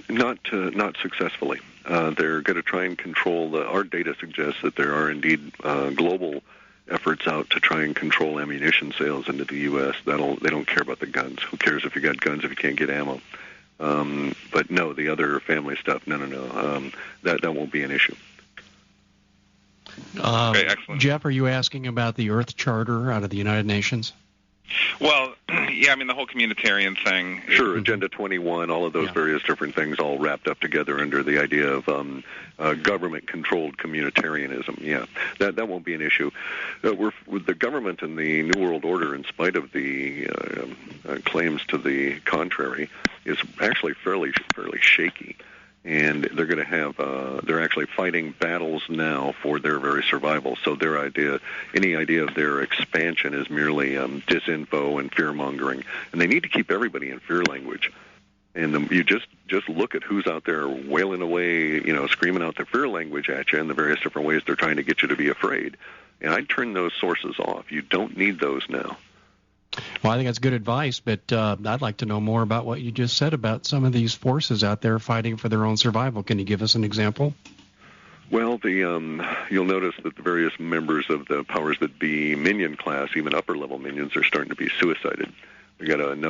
Not successfully. They're going to try and control. Our data suggests that there are indeed global efforts out to try and control ammunition sales into the U.S. They don't care about the guns. Who cares if you got guns if you can't get ammo? But no, the other family stuff. No. That won't be an issue. Okay, excellent. Jeff, are you asking about the Earth Charter out of the United Nations? Well, yeah, I mean, the whole communitarian thing. Sure, Agenda 21, all of those various different things all wrapped up together under the idea of government-controlled communitarianism. Yeah, that won't be an issue. With the government and the New World Order, in spite of the claims to the contrary, is actually fairly shaky. And they're going to have, they're actually fighting battles now for their very survival. So any idea of their expansion is merely disinfo and fear-mongering. And they need to keep everybody in fear language. And you just look at who's out there wailing away, screaming out their fear language at you in the various different ways they're trying to get you to be afraid. And I'd turn those sources off. You don't need those now. Well, I think that's good advice, but I'd like to know more about what you just said about some of these forces out there fighting for their own survival. Can you give us an example? Well, you'll notice that the various members of the powers that be minion class, even upper-level minions, are starting to be suicided. We got an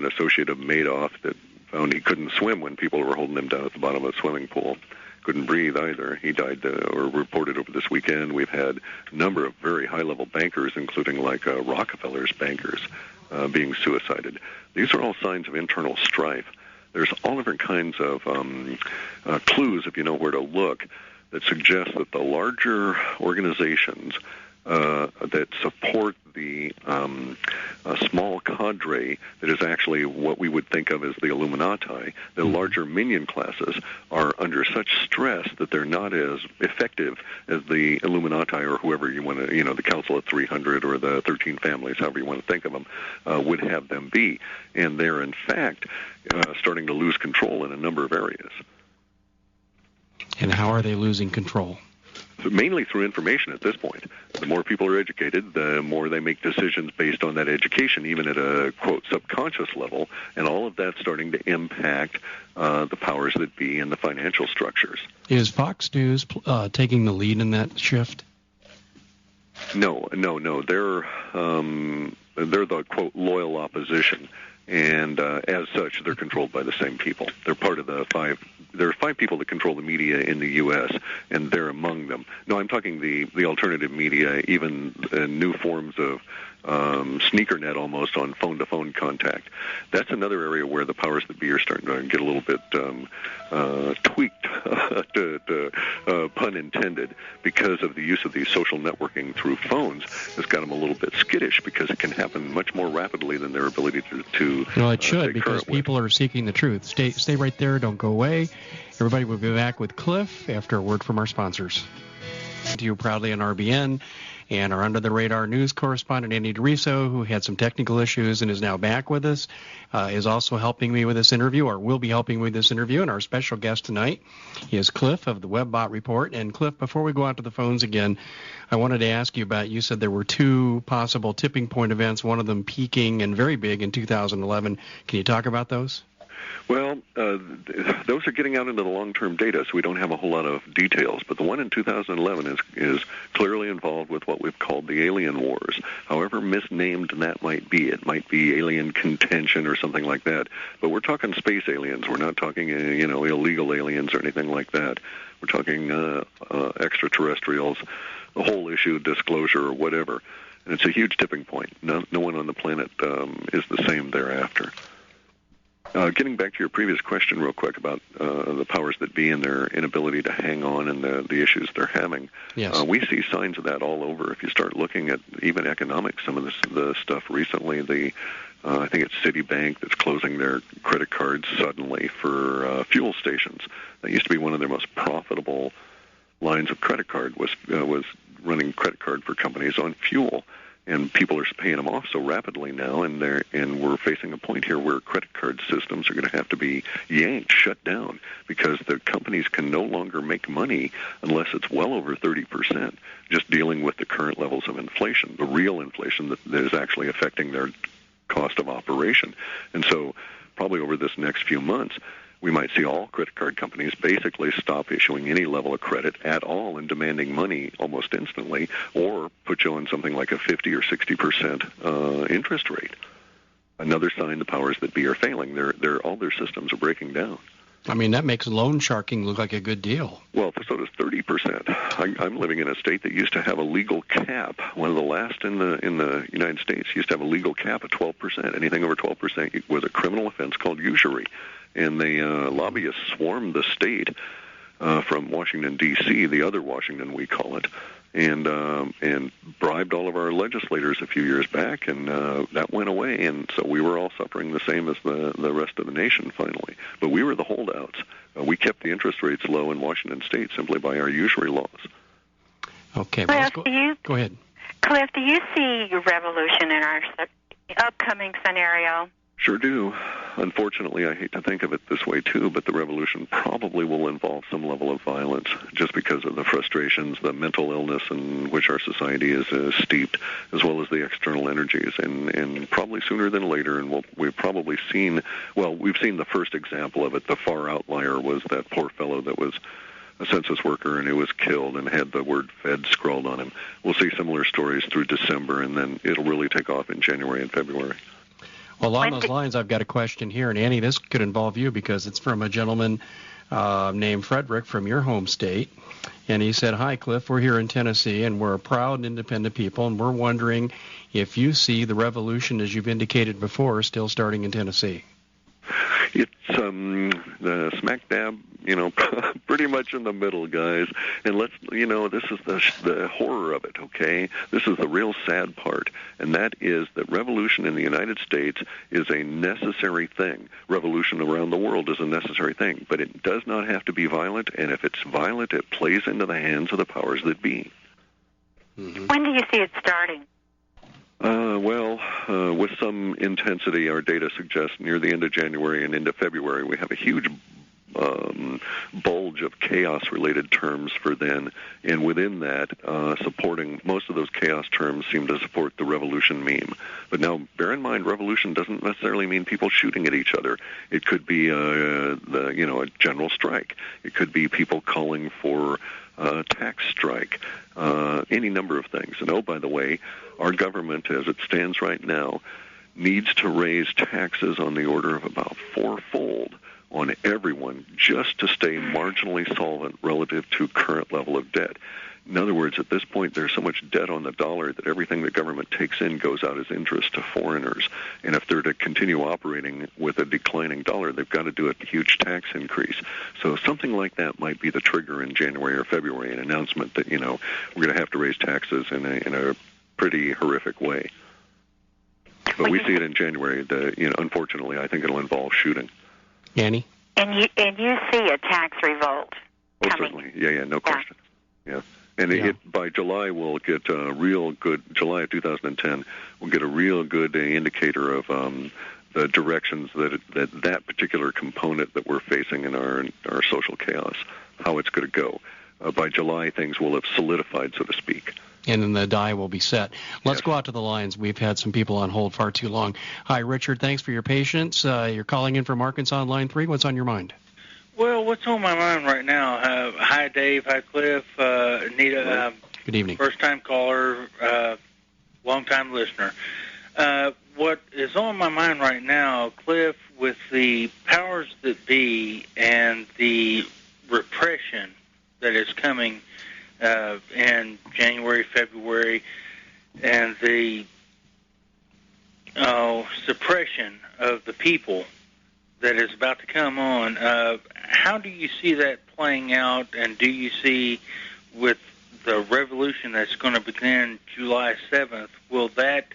associate of Madoff that found he couldn't swim when people were holding him down at the bottom of a swimming pool. Couldn't breathe either. He died or reported over this weekend. We've had a number of very high-level bankers, including like Rockefeller's bankers, being suicided. These are all signs of internal strife. There's all different kinds of clues, if you know where to look, that suggest that the larger organizations that support the small cadre that is actually what we would think of as the Illuminati, the larger minion classes, are under such stress that they're not as effective as the Illuminati or whoever you want to, the Council of 300 or the 13 families, however you want to think of them, would have them be. And they're, in fact, starting to lose control in a number of areas. And how are they losing control? Mainly through information at this point. The more people are educated, the more they make decisions based on that education, even at a, quote, subconscious level, and all of that's starting to impact the powers that be and the financial structures. Is Fox News taking the lead in that shift? No. They're the, quote, loyal opposition. And as such, they're controlled by the same people. They're part of there are 5 people that control the media in the U.S., and they're among them. No, I'm talking the alternative media, even new forms of sneaker net almost on phone-to-phone contact. That's another area where the powers that be are starting to get a little bit tweaked, pun intended, because of the use of these social networking through phones. Has got them a little bit skittish because it can happen much more rapidly than their ability to well, it should, because people are seeking the truth. Stay right there. Don't go away. Everybody will be back with Cliff after a word from our sponsors. To you proudly on RBN. And our under-the-radar news correspondent, Andy DeRiso, who had some technical issues and is now back with us, is also helping me with this interview, or will be helping me with this interview. And our special guest tonight is Cliff of the Webbot Report. And Cliff, before we go out to the phones again, I wanted to ask you about, you said there were 2 possible tipping point events, one of them peaking and very big in 2011. Can you talk about those? Well, those are getting out into the long-term data, so we don't have a whole lot of details. But the one in 2011 is clearly involved with what we've called the alien wars. However misnamed that might be, it might be alien contention or something like that. But we're talking space aliens. We're not talking, illegal aliens or anything like that. We're talking extraterrestrials, the whole issue of disclosure or whatever. And it's a huge tipping point. No one on the planet is the same thereafter. Getting back to your previous question real quick about the powers that be and their inability to hang on and the issues they're having, yes. We see signs of that all over. If you start looking at even economics, some of the stuff recently, I think it's Citibank that's closing their credit cards suddenly for fuel stations. That used to be one of their most profitable lines of credit card, was running credit card for companies on fuel. And people are paying them off so rapidly now, and we're facing a point here where credit card systems are going to have to be yanked, shut down, because the companies can no longer make money unless it's well over 30%, just dealing with the current levels of inflation, the real inflation that is actually affecting their cost of operation. And so probably over this next few months, we might see all credit card companies basically stop issuing any level of credit at all and demanding money almost instantly, or put you on something like a 50 or 60% interest rate. Another sign the powers that be are failing. All their systems are breaking down. I mean, that makes loan sharking look like a good deal. Well, so does 30%. I'm living in a state that used to have a legal cap. One of the last in the United States used to have a legal cap of 12%. Anything over 12% was a criminal offense called usury. And the lobbyists swarmed the state from Washington, D.C., the other Washington we call it, and bribed all of our legislators a few years back, and that went away. And so we were all suffering the same as the rest of the nation finally. But we were the holdouts. We kept the interest rates low in Washington State simply by our usury laws. Okay, well, go ahead. Cliff, do you see revolution in our upcoming scenario? Sure do. Unfortunately, I hate to think of it this way, too, but the revolution probably will involve some level of violence just because of the frustrations, the mental illness in which our society is steeped, as well as the external energies. And probably sooner than later, and we've probably seen, we've seen the first example of it. The far outlier was that poor fellow that was a census worker and who was killed and had the word Fed scrawled on him. We'll see similar stories through December, and then it'll really take off in January and February. Well, along those lines, I've got a question here, and Annie, this could involve you because it's from a gentleman named Frederick from your home state, and he said, "Hi, Cliff, we're here in Tennessee, and we're a proud and independent people, and we're wondering if you see the revolution, as you've indicated before, still starting in Tennessee." It's the smack dab, pretty much in the middle, guys. And this is the horror of it, okay? This is the real sad part, and that is that revolution in the United States is a necessary thing. Revolution around the world is a necessary thing, but it does not have to be violent, and if it's violent, it plays into the hands of the powers that be. Mm-hmm. When do you see it starting? With some intensity, our data suggests near the end of January and into February, we have a huge bulge of chaos-related terms for then, and within that, supporting most of those chaos terms seem to support the revolution meme. But now, bear in mind, revolution doesn't necessarily mean people shooting at each other. It could be a general strike. It could be people calling for a tax strike, any number of things. And oh, by the way, our government, as it stands right now, needs to raise taxes on the order of about fourfold on everyone just to stay marginally solvent relative to current level of debt. In other words, at this point, there's so much debt on the dollar that everything the government takes in goes out as interest to foreigners. And if they're to continue operating with a declining dollar, they've got to do a huge tax increase. So something like that might be the trigger in January or February, an announcement that, we're going to have to raise taxes in a pretty horrific way. But we see it in January. Unfortunately, I think it'll involve shooting. Annie? And you see a tax revolt coming. Certainly. Yeah, no question. Yeah. And by July, we'll get a real good, July of 2010, we'll get a real good indicator of the directions that particular component that we're facing in our social chaos, how it's going to go. By July, things will have solidified, so to speak. And then the die will be set. Let's go out to the lines. We've had some people on hold far too long. Hi, Richard. Thanks for your patience. You're calling in from Arkansas on line 3. What's on your mind? Well, what's on my mind right now? Hi, Dave. Hi, Cliff. Anita. Good evening. First-time caller, long-time listener. What is on my mind right now, Cliff, with the powers that be and the repression that is coming in January, February, and the suppression of the people that is about to come on, how do you see that playing out, and do you see with the revolution that's going to begin July 7th, will that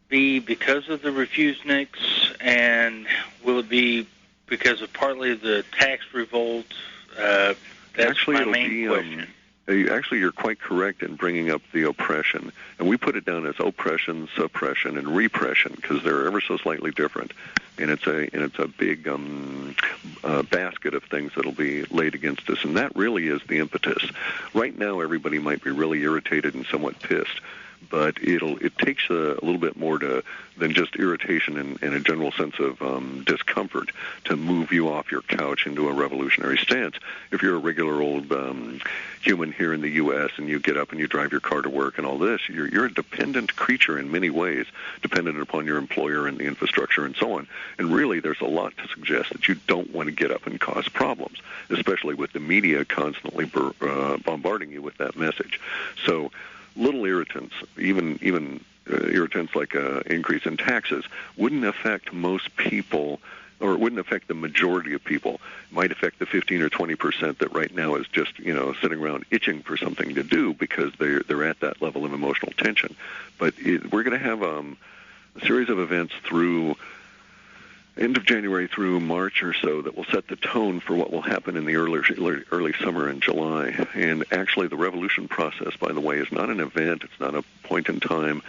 be because of the refuseniks, and will it be because of partly the tax revolt? That's my main question. Actually, you're quite correct in bringing up the oppression. And we put it down as oppression, suppression, and repression because they're ever so slightly different. And it's a big basket of things that'll be laid against us. And that really is the impetus. Right now, everybody might be really irritated and somewhat pissed. but it takes a little bit more than just irritation and a general sense of discomfort to move you off your couch into a revolutionary stance. If you're a regular old human here in the U.S. and you get up and you drive your car to work and all this, you're a dependent creature in many ways, dependent upon your employer and the infrastructure and so on. And really, there's a lot to suggest that you don't want to get up and cause problems, especially with the media constantly bombarding you with that message. So little irritants, even irritants like increase in taxes, wouldn't affect most people, or it wouldn't affect the majority of people. It might affect the 15 or 20% that right now is just, sitting around itching for something to do because they're at that level of emotional tension. But we're going to have a series of events through end of January through March or so that will set the tone for what will happen in the early summer in July. And actually, the revolution process, by the way, is not an event. It's not a point in time.